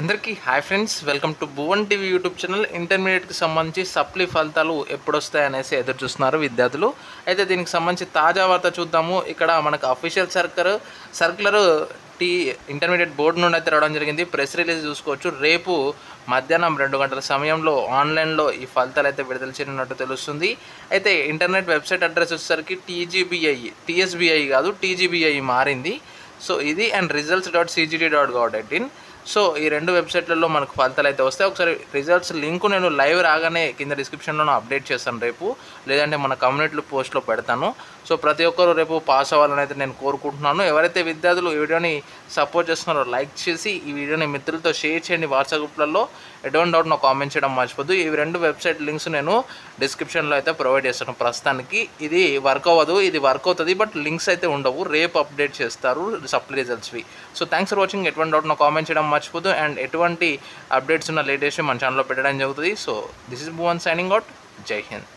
అందరికీ hi friends, welcome to Bhuvan TV YouTube channel. ఇంటర్మీడియట్కి సంబంధించి సప్లీ ఫలితాలు ఎప్పుడు వస్తాయనేసి ఎదురు చూస్తున్నారు విద్యార్థులు. అయితే దీనికి సంబంధించి తాజా వార్త చూద్దాము. ఇక్కడ మనకు అఫీషియల్ సర్కులర్ ఇంటర్మీడియట్ బోర్డు నుండి అయితే రావడం జరిగింది. ప్రెస్ రిలీజ్ చూసుకోవచ్చు. రేపు మధ్యాహ్నం 2 గంటల సమయంలో ఆన్లైన్లో ఈ ఫలితాలు అయితే విడుదల చేయనున్నట్టు తెలుస్తుంది. అయితే ఇంటర్నెట్ వెబ్సైట్ అడ్రస్ వచ్చేసరికి టీఎస్బిఐ కాదు, టీజీబీఐ మారింది. సో ఇది అండ్ results.cgt.gov.in. సో ఈ రెండు వెబ్సైట్లలో మనకు ఫలితాలు అయితే వస్తాయి. ఒకసారి రిజల్ట్స్ లింక్ నేను లైవ్ రాగానే కింద డిస్క్రిప్షన్లో అప్డేట్ చేస్తాను రేపు, లేదంటే మన కమ్యూనిటీలో పోస్ట్లో పెడతాను. సో ప్రతి ఒక్కరు రేపు పాస్ అవ్వాలని అయితే నేను కోరుకుంటున్నాను. ఎవరైతే విద్యార్థులు ఈ వీడియోని సపోర్ట్ చేస్తున్నారో లైక్ చేసి ఈ వీడియోని మిత్రులతో షేర్ చేయండి. వాట్సాప్ గ్రూప్లలో ఎటువంటి డౌట్ నాకు కామెంట్ చేయడం మర్చిపోద్దు. ఈ రెండు వెబ్సైట్ లింక్స్ నేను డిస్క్రిప్షన్లో అయితే ప్రొవైడ్ చేస్తాను. ప్రస్తుతానికి ఇది వర్క్ అవ్వదు, ఇది వర్క్ అవుతుంది, బట్ లింక్స్ అయితే ఉండవు. రేపు అప్డేట్ చేస్తారు సప్లీ రిజల్ట్స్వి. So thanks for watching. ఎటువంటి డౌట్ నాకు కామెంట్ చేయడం మర్చిపోద్దు. అండ్ ఎటువంటి అప్డేట్స్ ఉన్న లేటెస్ట్ మన ఛానల్లో పెట్టడం జరుగుతుంది. So this is Bhuvan signing out. జై హింద్.